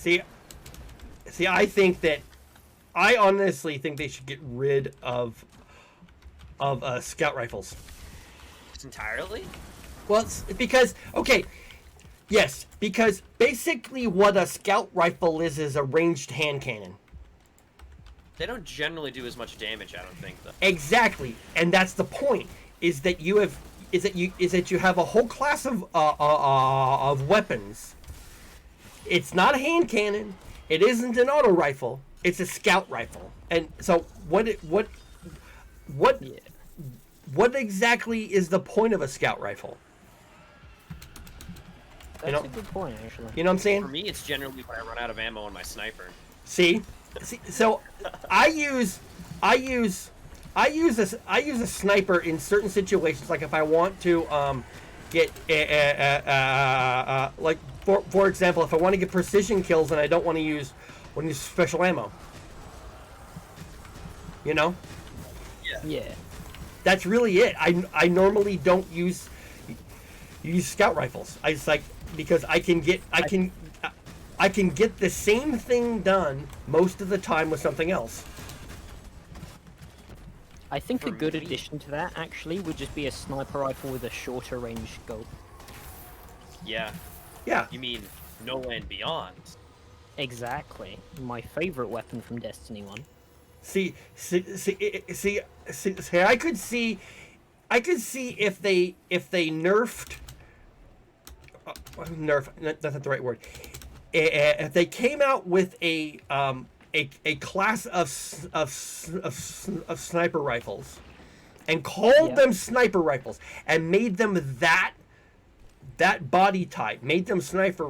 See, I honestly think they should get rid of scout rifles. Entirely? Well, it's because yes, because basically what a scout rifle is a ranged hand cannon. They don't generally do as much damage, I don't think, though. Exactly, and that's the point. Is that you have a whole class of weapons. It's not a hand cannon. It isn't an auto rifle. It's a scout rifle. And so what exactly is the point of a scout rifle? That's a good point, actually. You know what I'm saying? For me, it's generally when I run out of ammo on my sniper. See, so I use a sniper in certain situations, like if I want to get like for example, if I want to get precision kills and I don't want to use special ammo. You know? Yeah. That's really it. I normally don't use scout rifles. I just like because I can get the same thing done most of the time with something else. I think a good addition to that, actually, would just be a sniper rifle with a shorter range scope. Yeah. Yeah. You mean No Land Beyond? Exactly. My favorite weapon from Destiny 1. See, I could see if they nerfed. That's not the right word. If they came out with a class of sniper rifles and called them sniper rifles and made them that body type, made them sniper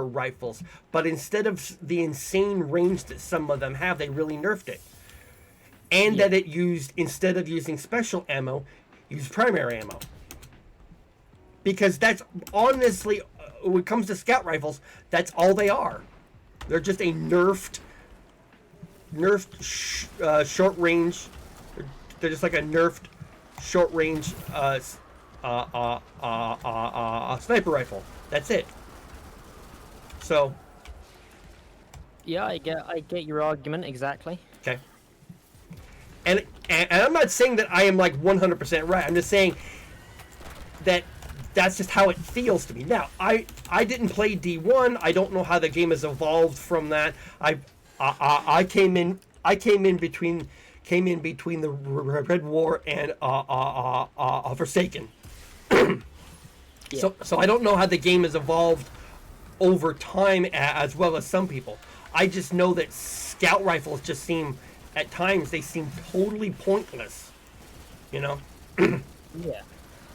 rifles, but instead of the insane range that some of them have, they really nerfed it. And that it used, instead of using special ammo, used primary ammo. Because that's honestly, when it comes to scout rifles, that's all they are. They're just a nerfed short range. They're just like a nerfed short range sniper rifle. That's it. So. Yeah, I get your argument exactly. Okay. And I'm not saying that I am like 100% right. I'm just saying that that's just how it feels to me. Now, I didn't play D1. I don't know how the game has evolved from that. I came in between the Red War and Forsaken. So I don't know how the game has evolved over time as well as some people. I just know that scout rifles just seem, at times, they seem totally pointless. You know? Yeah.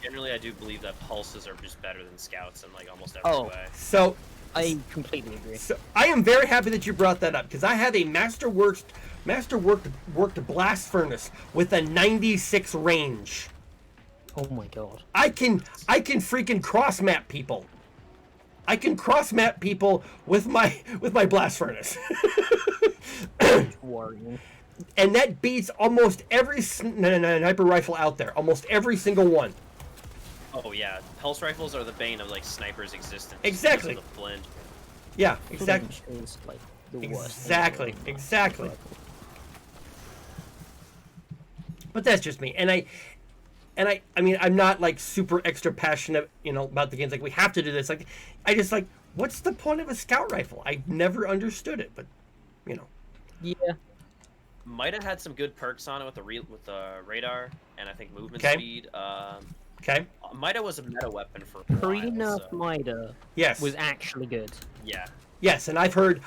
Generally, I do believe that pulses are just better than scouts in like almost every way. So I completely agree. So I am very happy that you brought that up because I have a masterworked blast furnace with a 96 range. Oh my god. I can freaking cross map people. I can cross map people with my blast furnace. Worrying. And that beats almost every sniper rifle out there. Almost every single one. Oh yeah, pulse rifles are the bane of like snipers' existence. Exactly. Because of the flinch. Yeah, exactly. Is like the worst Exactly. But that's just me, and I mean, I'm not like super extra passionate, about the games. Like we have to do this. Like, I just like, what's the point of a scout rifle? I never understood it, but, Yeah. Might have had some good perks on it with the radar and I think movement speed. Okay. Mida was a meta weapon for Pre-nerf Mida was actually good. Yeah. Yes, and I've heard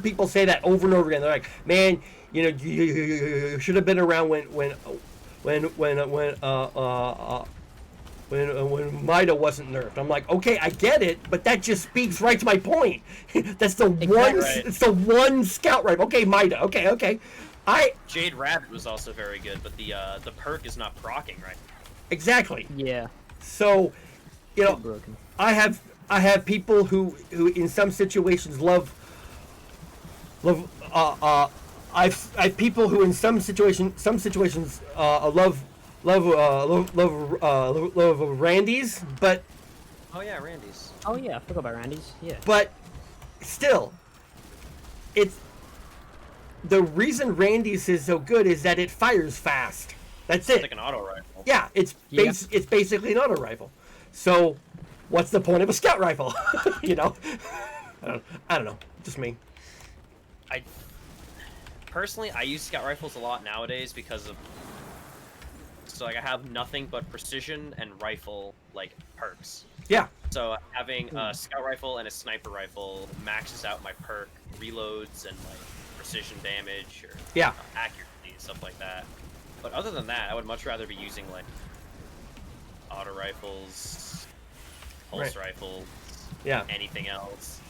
people say that over and over again. They're like, man, you should have been around when Mida wasn't nerfed. I'm like, okay, I get it, but that just speaks right to my point. That's the one. Right. It's the one scout rifle. Okay, Mida. Okay. Jade Rabbit was also very good, but the perk is not proccing, right? Exactly. Yeah. So, I have people who in some situations love. I've people who in some situations love Randy's, but. Oh yeah, Randy's. Oh yeah, I forgot about Randy's. Yeah. But still, it's the reason Randy's is so good is that it fires fast. That's It's it. like an auto rifle. Yeah, it's basically an auto rifle. So, what's the point of a scout rifle? You know, I don't know. Just me. I personally use scout rifles a lot nowadays because of so like I have nothing but precision and rifle like perks. Yeah. So having a scout rifle and a sniper rifle maxes out my perk reloads and like precision damage or Yeah. accuracy stuff like that. But other than that, I would much rather be using like auto rifles, pulse rifles, Yeah. anything else.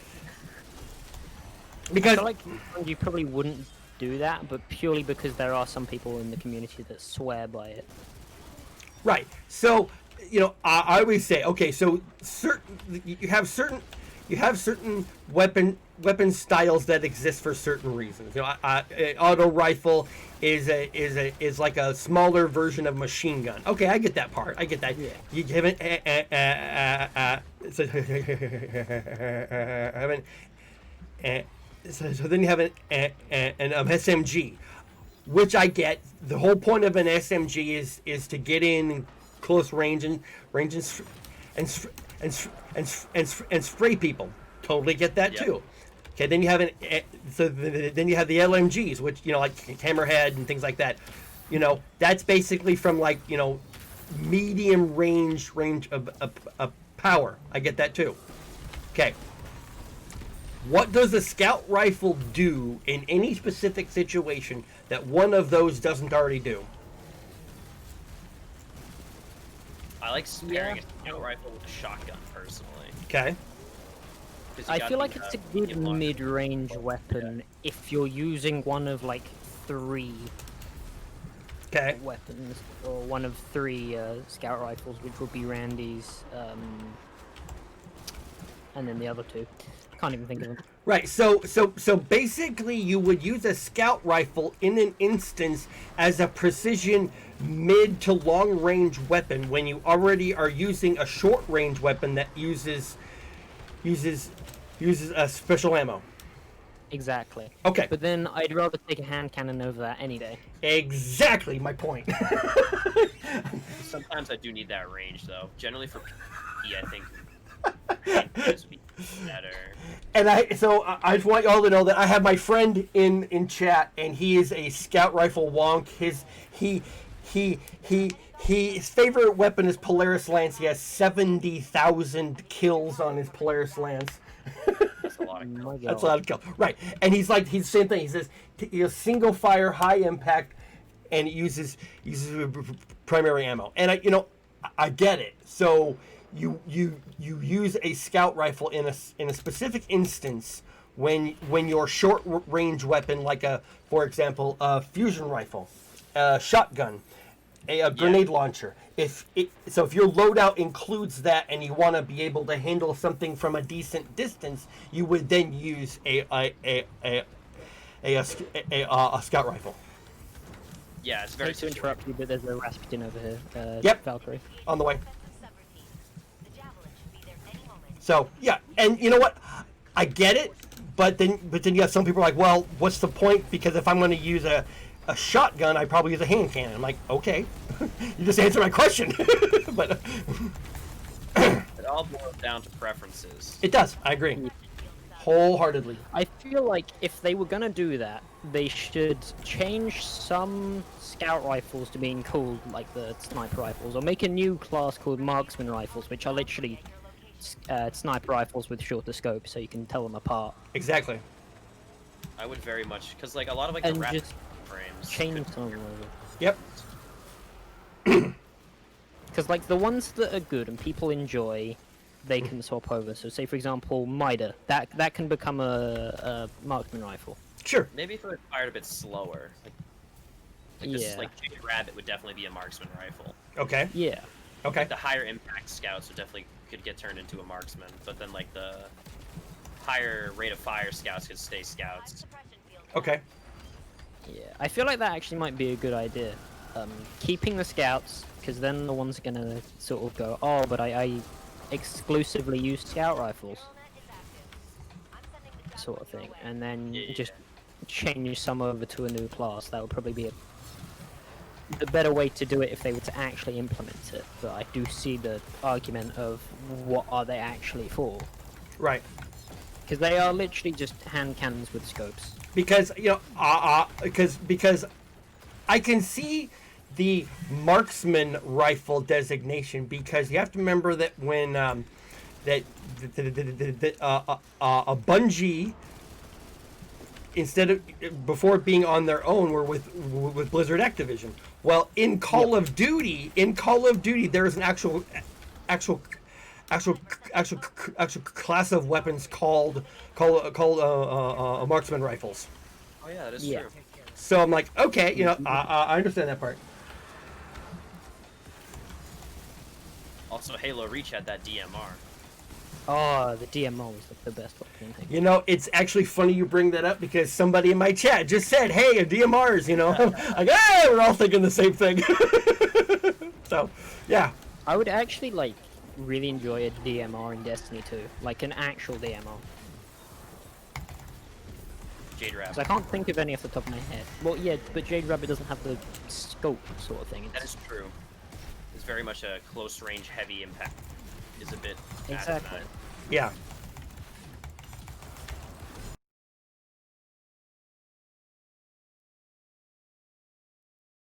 I Because feel like you probably wouldn't do that, but purely because there are some people in the community that swear by it. right. So, you know, I always say, okay, so you have certain weapon styles that exist for certain reasons. You know, an auto rifle is like a smaller version of machine gun. Okay, I get that part. I get that. Yeah. You haven't so then you have an SMG, which I get. The whole point of an SMG is to get in close range and spray people. Totally get that Yep. too. Okay, then you have then you have the LMGs, which, you know, like Hammerhead and things like that. You know, that's basically from, like, you know, medium range of power. I get that too. Okay. What does a scout rifle do in any specific situation that one of those doesn't already do? I like pairing a scout rifle with a shotgun personally. Okay. 'Cause you I got feel the, like it's a good the lock- mid-range weapon if you're using one of like 3 Okay. weapons, or one of 3 scout rifles, which would be Randy's, and then the other 2. Can't even think of them. Right. So basically, you would use a scout rifle in an instance as a precision mid to long range weapon when you already are using a short range weapon that uses a special ammo. Exactly. Okay. But then I'd rather take a hand cannon over that any day. Exactly my point. Sometimes I do need that range though. Generally for PvP, I think this would be better. And I just want y'all to know that I have my friend in chat, and he is a scout rifle wonk. His favorite weapon is Polaris Lance. He has 70,000 kills on his Polaris Lance. That's a lot of My God. That's a lot of kills, right? And he's the same thing. He says single fire, high impact, and it uses primary ammo. And I get it. So you use a scout rifle in a specific instance when your short range weapon, like for example, a fusion rifle, a shotgun, a grenade launcher. If your loadout includes that, and you want to be able to handle something from a decent distance, you would then use a scout rifle. Yeah, it's very Sorry to interrupt you, but there's a Rasputin over here. Yep. Valkyrie. On the way. So yeah, and you know what? I get it, but then you have some people like, well, what's the point? Because if I'm going to use a shotgun, I probably use a hand cannon. I'm like, okay, you just answered my question. But It all boils down to preferences. it does. I agree, wholeheartedly. I feel like if they were gonna do that, they should change some scout rifles to being called like the sniper rifles, or make a new class called Marksman Rifles, which are literally sniper rifles with shorter scope, so you can tell them apart. Exactly. I would very much, because like a lot of like And the rapid just frames. Change some of them. Yep. Because like the ones that are good and people enjoy, they can swap over. So say for example, Mida, that can become a marksman rifle. Sure. Maybe if it was fired a bit slower. Like this, Yeah. like Jade Rabbit would definitely be a marksman rifle. Okay. Yeah. Okay. The higher impact scouts would definitely could get turned into a marksman, but then like the higher rate of fire scouts could stay scouts. Okay. Yeah. I feel like that actually might be a good idea. Keeping the scouts, because then the one's gonna sort of go, oh, but I exclusively use scout rifles. sort of thing, and then Yeah. just change some over to a new class. That would probably be the better way to do it if they were to actually implement it. But I do see the argument of what are they actually for? Right. Because they are literally just hand cannons with scopes. Because because I can see the marksman rifle designation, because you have to remember that when a Bungie, instead of before being on their own, were with Blizzard Activision. Well, in Call of Duty, there is an actual class of weapons called marksman rifles. Oh yeah, that is Yeah. true. So I'm like, okay, I understand that part. Also, Halo Reach had that DMR. Oh, the DMO was the best fucking thing. You know, it's actually funny you bring that up, because somebody in my chat just said, hey, DMRs, like, hey, we're all thinking the same thing. So, yeah. I would actually like really enjoy a DMR in Destiny 2, like an actual DMR. Jade Rabbit. Because I can't think of any off the top of my head. Well, yeah, but Jade Rabbit doesn't have the scope sort of thing. That is true. It's very much a close range, heavy impact. Is a bit Exactly. asinine. Yeah.